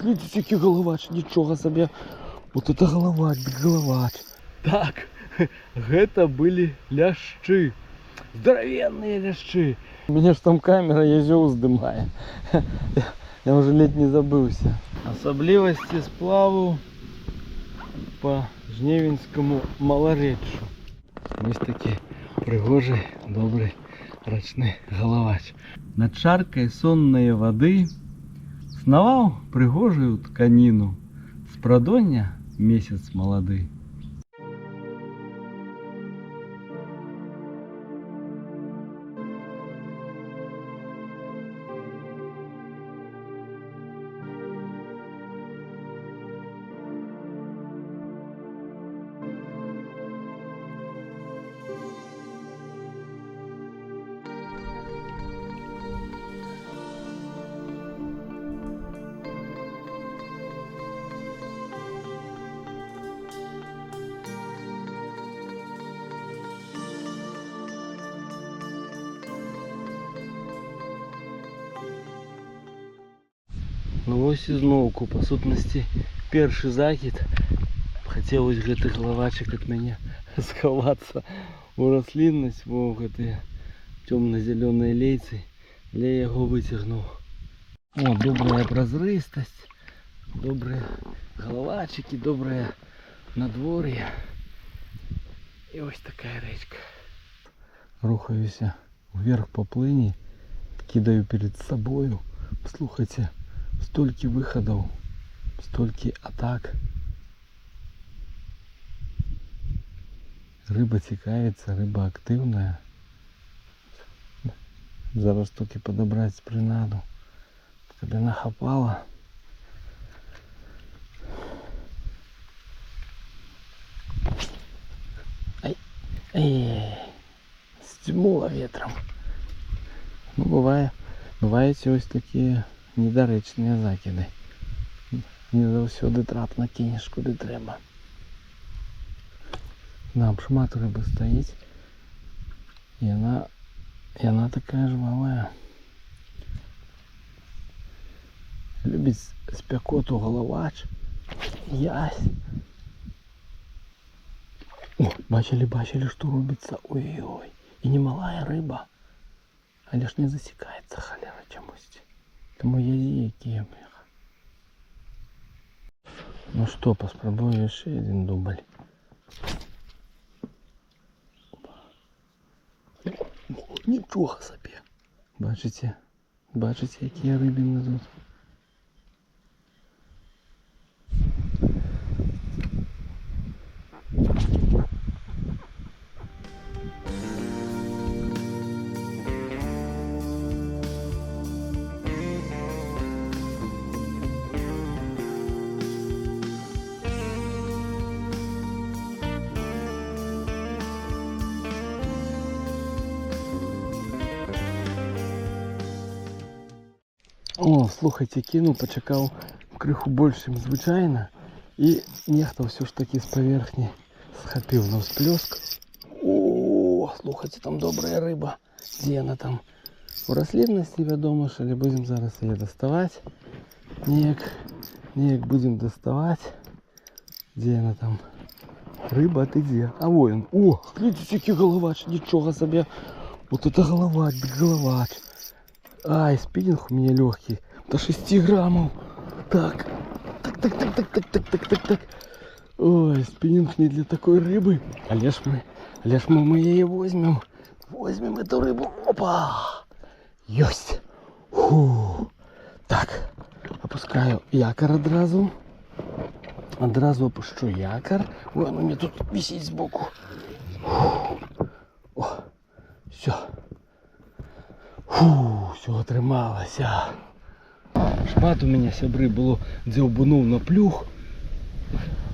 глядите, який головач, нічого собі. Вот это головач, головач. Так, гэта были ляшчы. Здоровенные ляшчы. У меня ж там камера язёў здымае. Я уже ледь не забылся. Особливости сплаву по Жневенскому малореччу. Ось такі пригожий, добрий рачны головач. Над шаркой соннай воды снаваў пригожую тканіну. З прадоння месяц малады. Ну ось і зноўку, па сутнасці, першы захід. Хацелось гэты галавачык ад мяне схавацца у расліннасць, во гэтыя цёмна-зялёныя лейцы, але я яго выцягнуў. О, добрая празрыстасць, добрыя галавачыкі, добрае надвор'е. І ось такая рэчка. Рухаюся вверх по плыні, кидаю перед собою. Слухайте, столькі выхадаў, столькі атак. Рыба цікавіцца, рыба актыўная. Зараз толькі падабраць прынаду, каб яна хапала. Ай, сдзьмула ветром. Ну, бываюць ось такія недарэчныя закіды. Не заўсёды трап накінеш куды трэба. Нам шмат рыбы стаіць. Яна такая жвавая. Любіць спякоту галавач. Ясь. О, бачили, што робіцца. Ой-ой. І немалая рыба. Але ж не засікаецца халера чамусьці. Тому язі якія б. Ну што, паспрабую яшчэ один дубль. Нічога сабе. Бачыце, якія рыбіны тут. О, слухайте, кінуў, пачакаў крыху больш, чым звычайна. І нехта ўсё ж такі з паверхні схапіў на ўсплёск. О, слухайте, там добрая рыба. Дзе яна там? У расліннасці, вядома ж, але будзем зараз яе даставаць. Неяк будзем даставаць. Дзе яна там? Рыба, ты дзе? А во ён. О, глядзіце, які галавач, нічога сабе. Вот это галавач, галавач. Ай, спиннинг у меня легкий, до 6 граммов. Так. Ой, спиннинг не для такой рыбы. Але ж мы ее возьмем. Возьмем эту рыбу. Опа! Есть. Фу. Так, опускаю якорь одразу. Одразу опущу якорь. Вон у меня тут висит сбоку. О, все. Фу, все атрымалася. Шмат у меня сябры было, дзе ўбунуў на плюх.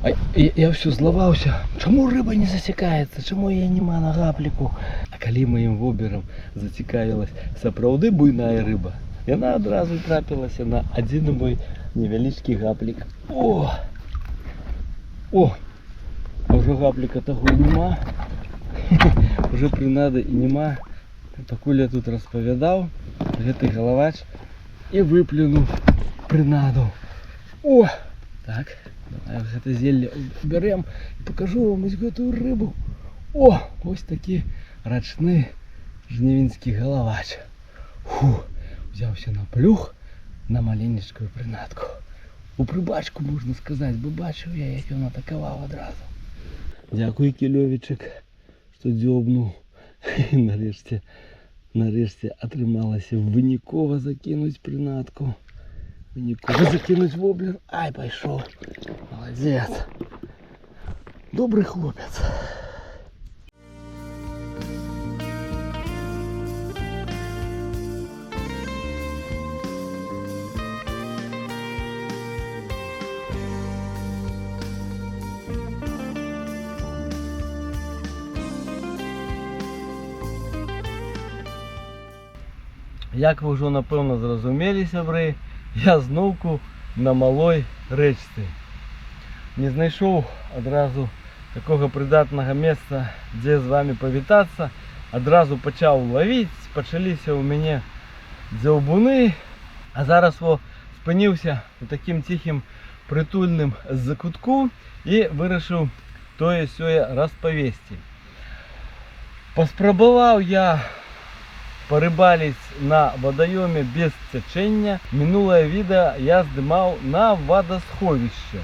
А я все злаваўся. Чаму рыба не засекаецца? Чаму яе нема на гапліку? А калі маім воберам зацікавілась сапраўды буйная рыба, яна адразу трапілася на адзін мой невялічкі гаплік. О! А ўжо гапліка таго нема. Уже прынады і нема. Пакуль я тут распавядаў, гэты галавач і выплюнуў прынаду. О! Так, давай это зелье берем и покажу вам эту рыбу. О, ось такі рачний жнивінський головач. Фу, взявся на плюх на маленечку принадку. У прибачку, можна сказати, бо бачив я, як він атакував одразу. Дякую, кільовичок, що дзьобнув. І нарешті отрималося винікова закинуть принадку. Винікова закинуть воблер. Ай, пішов. Молодець. Добрий хлопець. Як ви вже напевно зрозуміли, сябри, я знову на малой речці. Не знайшов одразу такого придатного місця, де з вами повітатися. Одразу почав ловити, почалися у мене дзьобуни, а зараз спинився у таким тихим притульним закутку і вирішив тое-сьоє розповісти. Поспробував я порыбалить на водоеме без течения. Минулое видео я снимал на водосховище.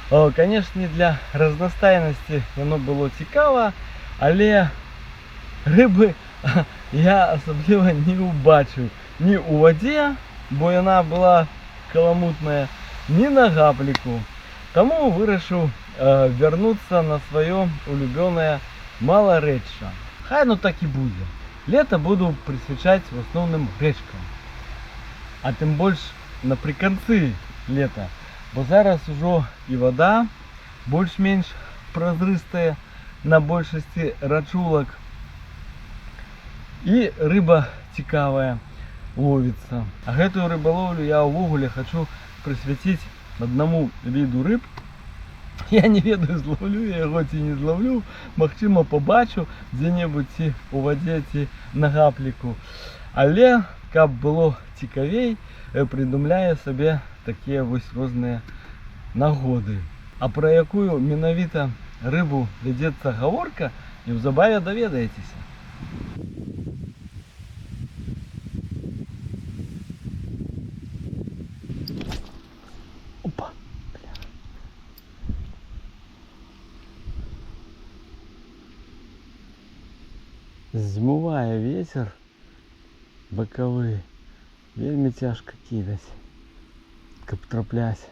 Конечно, для разностайности оно было цікаво, але риби я особливо не убачив ні у воді, бо вона була каламутная, ні на гаплику. Тому вирішив вернуться на своє улюблене малореччя. Хай ну так і буде. Лето буду присвячать в основном речкам. А тим більше наприкінці лета. Бо зараз уже і вода більш-менш прозрыстая на більшості рачулок. І риба цікавая ловиться. А гэтую риболовлю я увогуле хочу присвятить одному виду риб. Я не ведаю, зловлю я його ці не зловлю, магчыма побачу дзе-небудзь ці у вадзе, ці на гапліку. Але, каб было цікавей, придумляю сабе такія вось розныя нагоды. А пра якую менавіта рыбу вядзецца гаворка, неўзабаве даведаецеся. Опа! Змывае ветер бакавы, вельмі цяжка кідаць, каб трапляць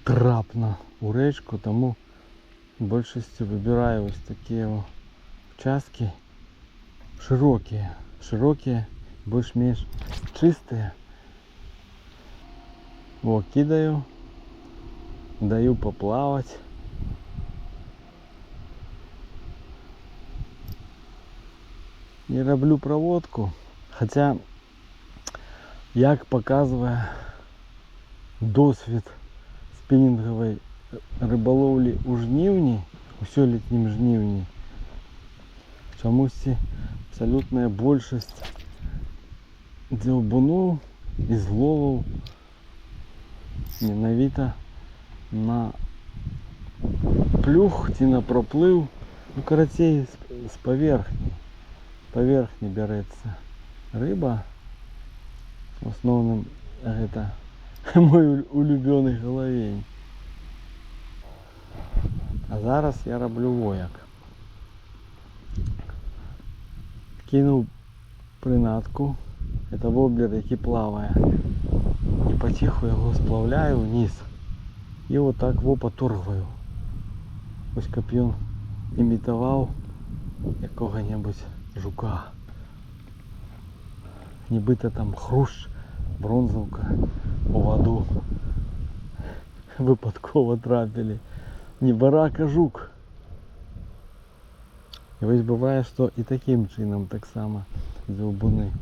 трапна у рэчку, таму большасцю выбіраю вось такія участкі шырокія, больш-менш чыстыя. Кідаю, даю паплаваць. Не роблю проводку, хотя, як показывая досвід спінінгової риболовлі у жнівні, у сёлетнім жнівні, чомусь абсолютная большасць дзьобуноў і зловаў менавіта на плюх ці на проплыў, ну карацей з паверхні бярэцца рыба. В основном это мой улюбённый головень. А зараз я роблю вояк. Кинул принадку. Это воблер, який плаває. І потиху його сплавляю вниз. І вот так поторгую. Ось каб ён імітував якого-небудь жука. Нібито там хрущ, бронзовка у воду випадково трапили. Не барак, а жук. І ось буває, що і таким чином так само дзьобуни.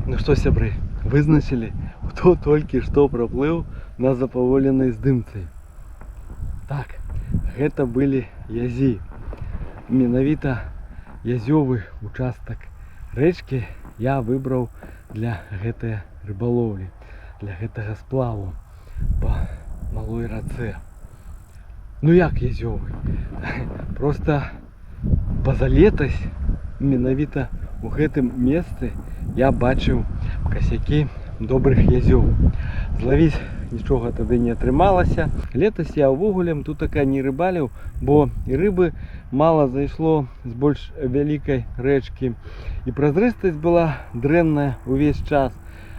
Ну что, сябры, вызначили, кто только что проплыл на запаволенной здымцы. Так, это были язі. Менавіта язёвы участок рэчкі я выбраў для гэтай рыбалоўлі, для гэтага сплаву по малой рацэ. Ну як язёвы? Просто пазалетась менавіта у гэтым месцы я бачыў касякі добрых язёў. Злавіць нічога тады не атрымалася. Летась я ўвогуле тут не рыбаліў, бо і рыбы мала зайшло з больш вялікай рэчкі. І празрыстасць была дрэнная увесь час.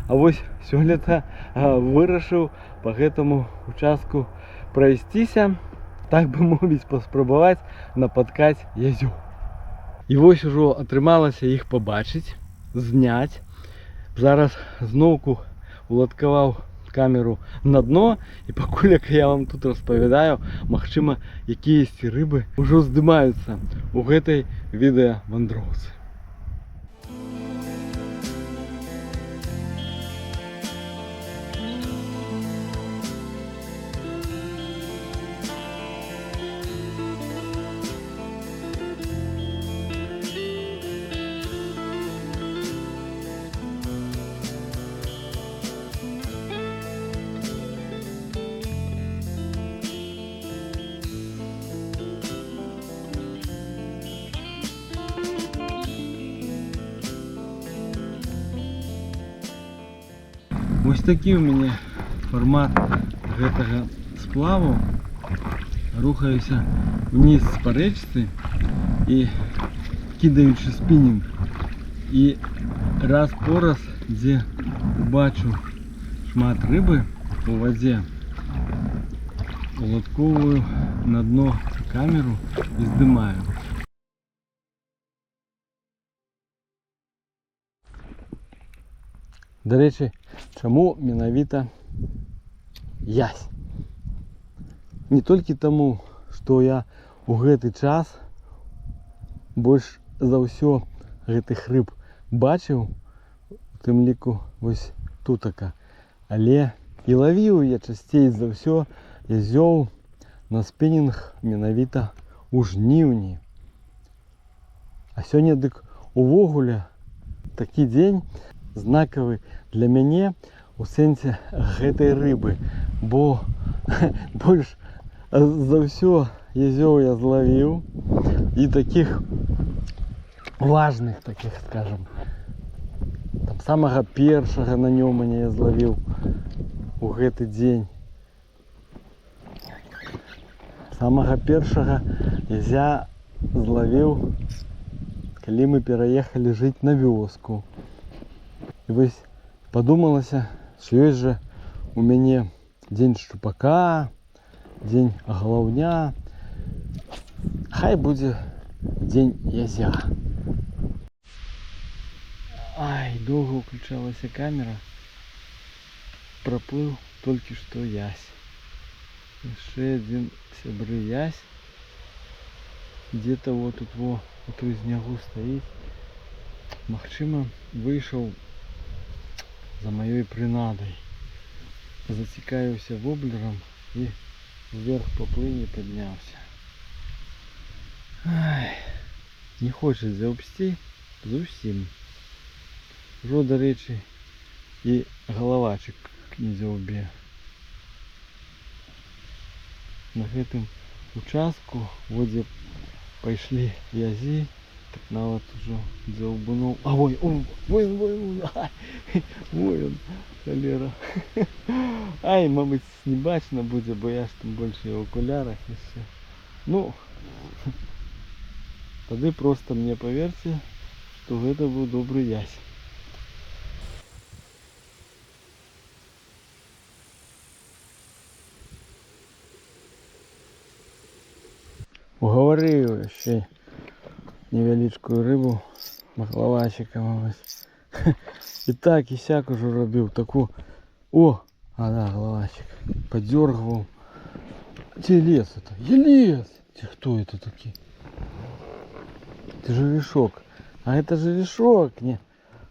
А вось сёлета вырашыў по гэтаму участку прайсціся, так бы мовіць, паспрабаваць напаткаць язёў. І вось ужо атрымалася іх пабачыць, зняць. Зараз зноўку уладкаваў камеру на дно, і пакуль як я вам тут распавядаю, магчыма, якіясьці рыбы ўжо здымаюцца у гэтай відэавандроўцы. Вось такі у мяне фармат гэтага сплаву. Рухаюся вниз па рэчцы і кідаючы спінінг. І раз по раз, дзе бачу шмат рыбы у вадзе, уладковую на дно камеру і здымаю. До речі, чаму менавіта язь? Не толькі таму, што я у гэты час больш за ўсё гэтых рыб бачыў, у тым ліку вось тутака, але і лавіў я часцей за ўсё язёў на спінінг менавіта у жніўні. А сёння дык увогуле такі дзень знакавы для мяне у сэнсе гэтай рыбы, бо больш за ўсё язёў я злавіў, і таких важных, таких, скажем, там самага першага на нёмане я злавіў у гэты дзень. Самага першага язя злавіў, калі мы пераехалі жыць на вёску. І вось падумалася, што ёсць жа у мяне дзень шчупака, дзень галаўня, хай будзе дзень язя. Ай, доўга ўключалася камера, праплыў толькі што язь. Яшчэ адзін, сябры, язь, дзе-то вот тут во у той снягу стаіць. Магчыма, выйшаў за маёй прынадай, зацікавіўся воблерам і вверх по плыні падняўся. Ай, не хоча дзяўбсці зусім. Ужо, дарэчы, і галавачык не дзяўбе. На гэтым участку, вот дзе пайшлі язі, так нават ужо дзяўбуноў. А ой, ой, ой, ой, ой, он, холера. Ай, мабыць, не бачна будзе, бо я ж там больше ў акулярах яшчэ. Ну, тады проста мне паверце, што гэта быў добры язь. Угаварыў яшчэ невялічкую рыбу махлавачыкам. І так, і сяк ужо рабіў таку. О, а да, галавачик. Подергивал. Где лес это? Елес! Кто это такие? Это жерешок. А это жерешок. Не.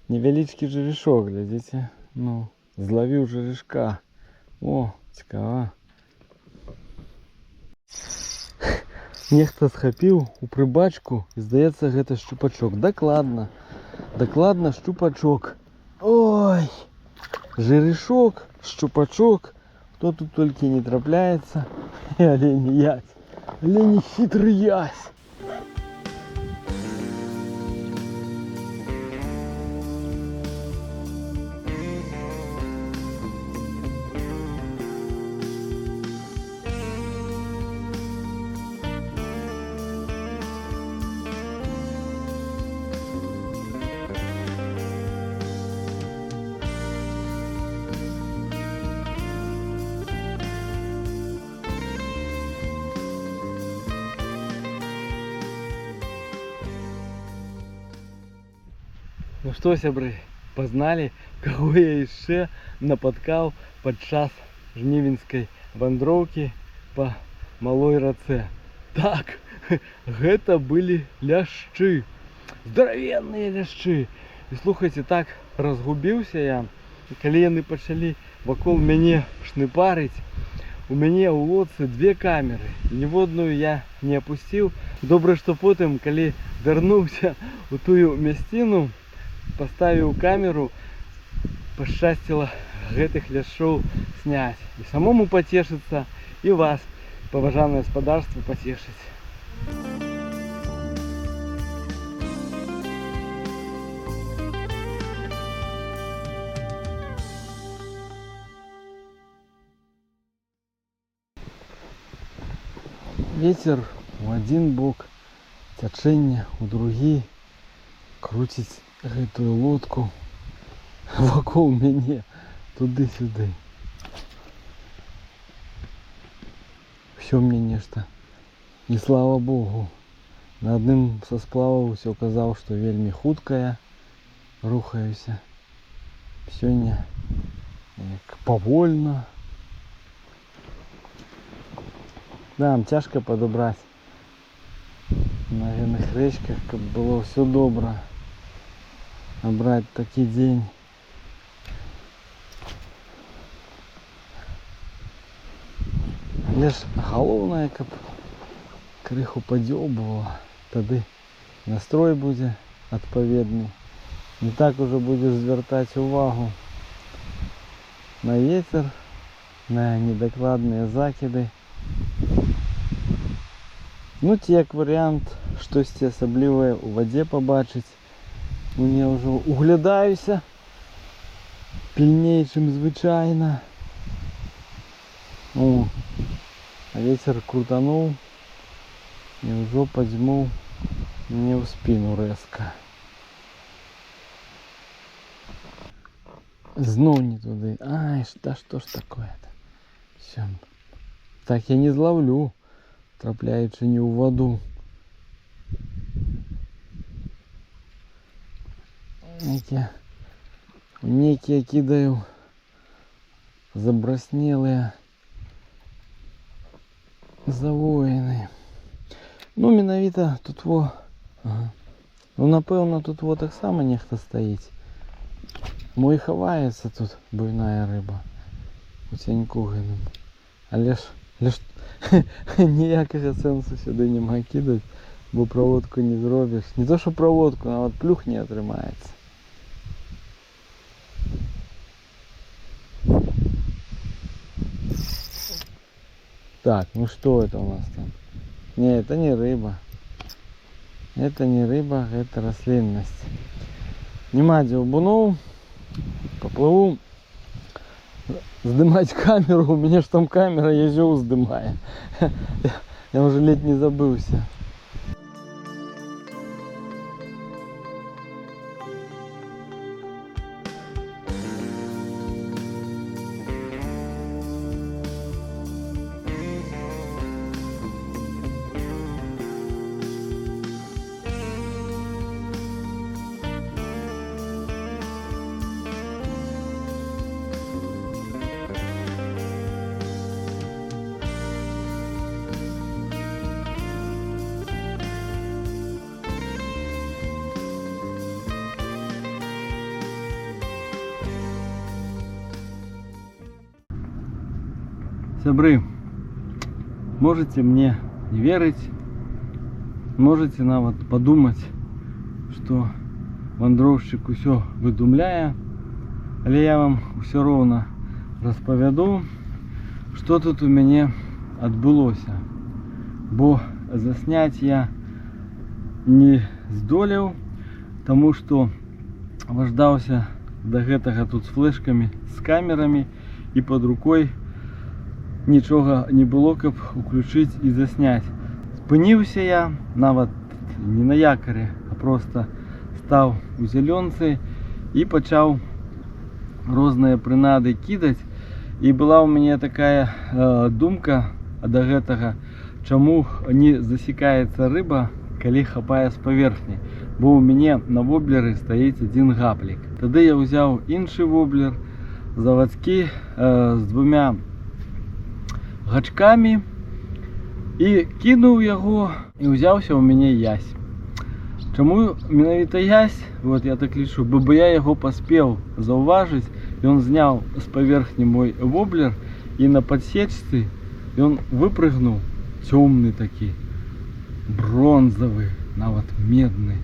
Невеличкий жерешок, глядите. Ну, зловив жерешка. О, цікаво. Нехта схапіў у прыбачку, і здаецца, гэта шчупачок. Дакладна шчупачок. Ой, жерешок, шчупачок. Кто тут только не трапляется. И олень ясь. Олень хитрый ясь. Ну что, сябры, познали, кого я еще напаткал падчас жнівеньскай вандроўкі по малой рацэ. Так, гэта были ляшчы, здоровенные ляшчы. И слухайте, так разгубился я, калі яны пачалі вакол мяне шныпарыць. У мяне ў лодцы 2 камеры, ніводную я не опусціў. Добра, што потым, калі вярнуўся у тую мясціну, поставіў камеру, пашчасціла гэтых ляшчоў сняць. І самому пацешыцца, і вас, паважанае гаспадарства, пацешыць. Ветер у один бок, цячэнне у другі, круціць гэтую лодку вакол мяне туды-сюды. Всё мне нешта. І слава Богу. На адным са сплаваў усё казаў, што вельмі хуткая, рухаюся. Сёння як павольна. Да, цяжка падабраць на гэных рэчках, каб было все добра. Набрать такий день. Але ж галоўнае, каб крыху падзёбывала, тады настрой будзе адпаведны. Не так уже будзеш звяртаць увагу на ветер, на недакладныя закіды. Ну ці як варыянт штосьці асаблівае у вадзе пабачыць. Я ўжо углядаюся пільней, чым звычайна. О, а ветер крутануў і ўжо падзьмуў мне ў спіну рэзка. Зноў не туды. Ай, да што ж такое-то? Всё. Так я не зловлю, трапляючы не ў воду. Некие кидаю забраснелые завоины. Ну менавіта тут во. Ага. Ну напэўна тут во так само нехта стаіць. Мо і хаваецца тут буйная рыба у цяньку гэтым. Але ж ніякага сэнсу сюды няма кідаць, бо праводку не зробіш. Не то што праводку, нават плюх не атрымаецца. Так, ну что это у нас там? Не, это не рыба. Это не рыба, это рослинность. Нема дзяўбуноў. Поплыву здымать камеру. У меня ж там камера, езжу здымаю. Я уже ледь не забылся. Сябры, можете мне не верить, можете нават подумать, что вандроўшчык усё выдумляе, але я вам усё роўна распавяду, что тут у мяне адбылося, бо засняць я не здолеў, тому что важдаўся до гэтага тут с флешками, с камерамі, и под рукой нічога не было, каб уключыць і засняць. Спыніўся я нават не на якаре, а просто стаў у зялёнцы і пачаў розныя прынады кідаць. І была ў мяне такая думка да гэтага, чаму не засекаецца рыба, калі хапае з паверхні, бо ў мяне на воблеры стаіць один гаплік. Тады я ўзяў іншы воблер завадскі з двумя гачкамі і кінуў яго, і ўзяўся ў мяне язь. Чаму менавіта язь? Вот я так лічу, бо я яго паспеў заўважыць. Ён зняў з паверхні мой воблер, і на падсечцы ён выпрыгнуў, цёмны такі, бронзавы, нават медны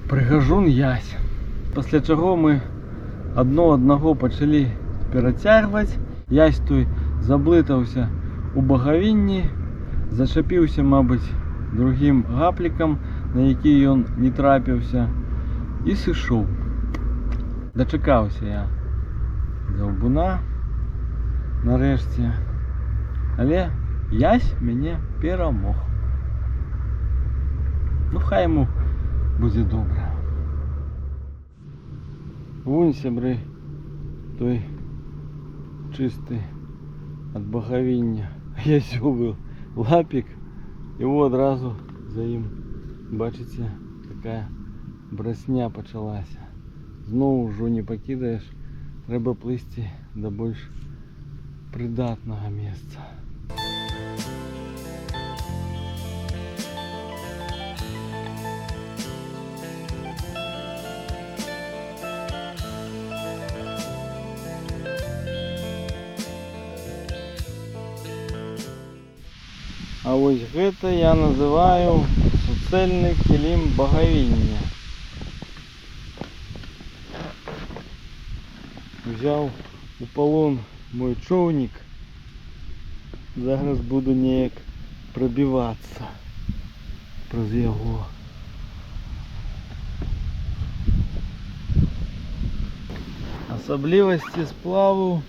прыгажун язь. Пасля чаго мы аднаго пачалі перацягваць. Язь той заблытаўся у багавінні, зачапіўся, мабыць, другім гаплікам, на які ён не трапіўся, і сышоў. Дачакаўся я дзяўбуна нарэшце, але язь мяне перамог. Ну хай яму будзе добра. Вунь, сябры, той чысты ад багавіння язёвы лапік, і вот адразу за ім, бачыце, такая брасня пачалася. Зноў ужо не пакідаеш, трэба плысці да больш прыдатнага месца. А вось гэта я называю суцэльны кілім багавіння. Взяў у палон мой чоўнік, зараз буду неяк прабівацца праз яго. Асаблівасці сплаву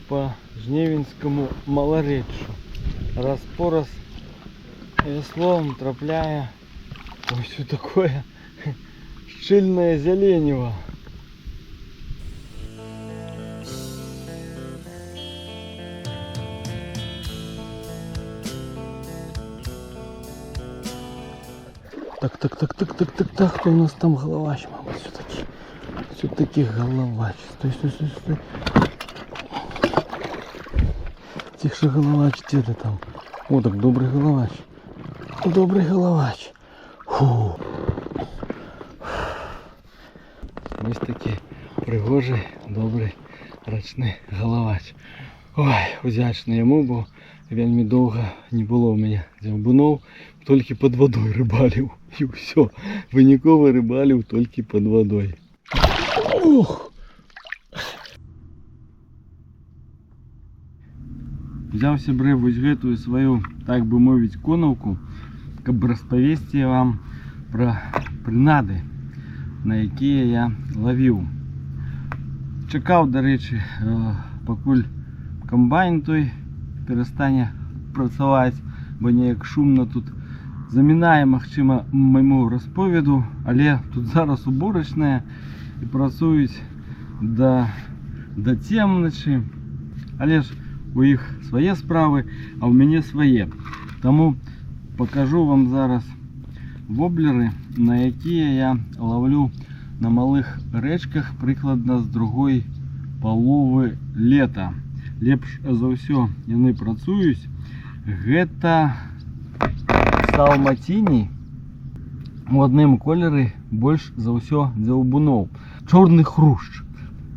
по жнівеньскаму маларэччу. Раз-пораз веслом трапляе ось такое шчыльнае зяленіва. Так, кто у нас там головач, мабуть, все-таки головач. Стой. Тихше, головач, где ты там? О, так добрый головач. Фу. Ось такі пригожий, добрий, рачний головач. Ой, удячний йому, бо вельми довго не було у мене дзяўбуноў, тільки під водою рибалив. І все, виніково рибалив тільки під водою. Ух! Взяв сябры вось гэтую свою, так бы мовіць, конаўку, каб распавесці вам про прынады, на якія я ловіў. Чакаў, дарэчы, пакуль камбайн той перастане працаваць, бо неяк шумна тут замінае, магчыма, майму расповеду, але тут зараз уборачная і працуюць да цемначы, але ж у іх свае справы, а ў мяне свае. Таму покажу вам зараз воблеры, на якія я ловлю на малых рэчках прыкладна з другой паловы лета. Лепш за ўсё яны працуюць. Гэта салмаціні, у адным колеры больш за ўсё дзяўбуноў. Чорны хрушч.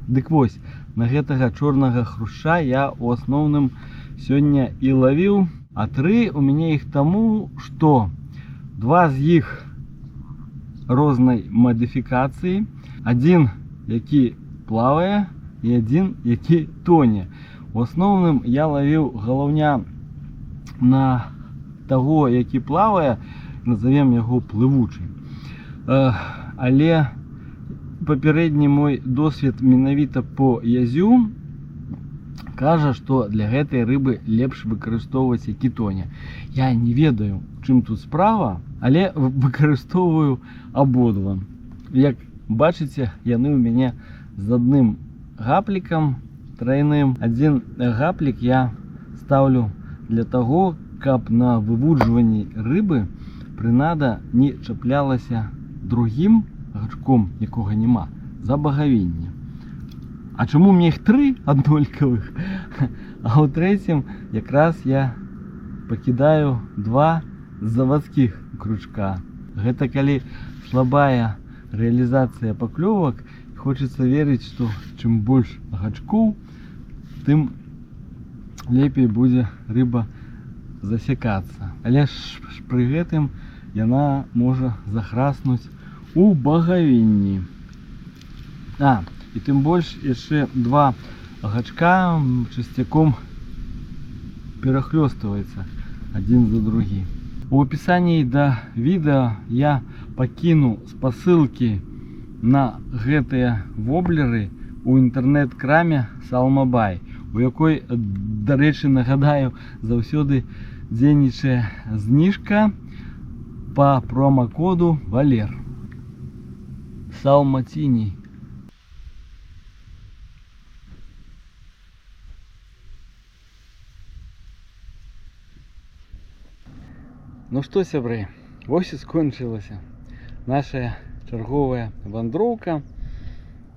Дык вось, на гэтага чорнага хрушча я у асноўным сёння і лавіў, а 3 у мяне іх таму, што 2 з іх рознай мадыфікацыі, адзін які плавае і адзін які тоне. У асноўным я лавіў галаўня на таго, які плавае, назовем яго плывучы. Але папярэдні мой досвед менавіта по язю кажа, што для гэтай рыбы лепш выкарыстоўваць які тоне. Я не ведаю, чым тут справа, але выкарыстоўваю абодва. Як бачыце, яны ў мяне з адным гаплікам трайным. Адзін гаплік я ставлю для таго, каб на вывуджванні рыбы прынада не чаплялася другім гачком, якога няма, за багавінне. А чаму мне іх 3 аднолькавых? А ў трэцім якраз я пакідаю 2 завадскіх крючка. Гэта калі слабая рэалізацыя паклёвак, хочацца верыць, што чым больш гачкоў, тым лепей будзе рыба засякацца. Але ж пры гэтым яна можа захраснуць у багавінні. І тым больш яшчэ 2 гачка часцяком перахлёстываецца адзін за другі. У апісанні да відэа я пакіну спасылкі на гэтыя воблеры у інтэрнэт-краме Салмабай, у якой, дарэчы, нагадаю, заўсёды дзейнічае зніжка па промакоду Валер. Салмаціній. Ну што, сябры, вось і скончылася наша чарговая вандроўка.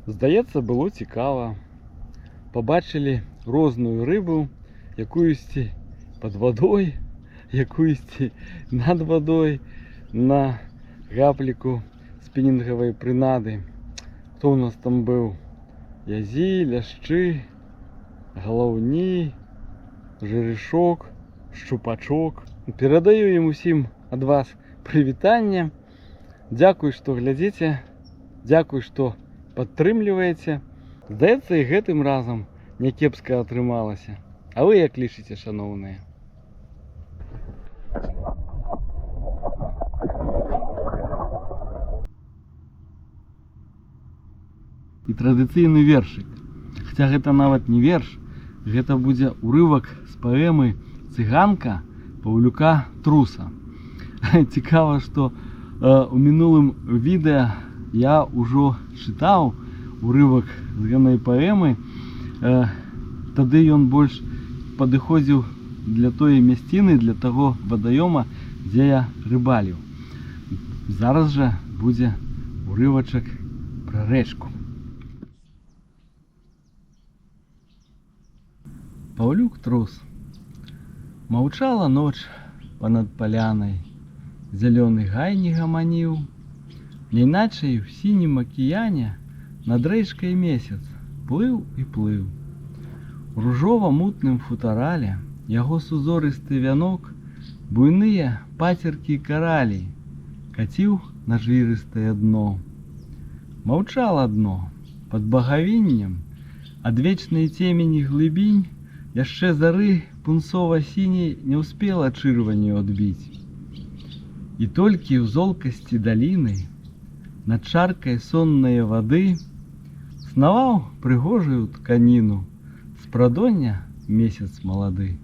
Здаецца, было цікава. Пабачылі розную рыбу, якуюсьці пад вадой, якуюсьці над вадой, на гапліку спінінгавай прынады. Хто ў нас там быў? Язі, ляшчы, галаўні, жырышок, шчупачок. Перадаю ім усім ад вас прывітанне. Дзякуй, што глядзіце, дзякуй, што падтрымліваеце. Здаецца, і гэтым разам някепска атрымалася. А вы як лічыце, шаноўныя? І традыцыйны вершык. Хаця гэта нават не верш, гэта будзе урывак з паэмы «Цыганка» Паўлюка Труса. Цікава, што у мінулым відэа я ўжо чытаў урывак з гэтай паэмы. Тады ён больш падыходзіў для той мясціны, для таго вадаёма, дзе я рыбаліў. Зараз жа будзе урывачак пра рэчку. Паўлюк Трус. Маўчала ноч панад палянай, зялёны гай не гаманіў, няйначай у сінім акіяне над рэчкай месяц плыў і плыў. У ружова-мутным футарале яго сузорысты вянок буйныя пацеркі каралей каціў на жырыстае дно. Маўчала дно пад багавіннем, ад вечнай цемені глыбінь яшчэ зары пунцова-сіняй не ўспела чырванню адбіць. І толькі ў золкасці даліны, над чаркай соннае вады, снаваў прыгожую тканіну з прадоння месяц малады.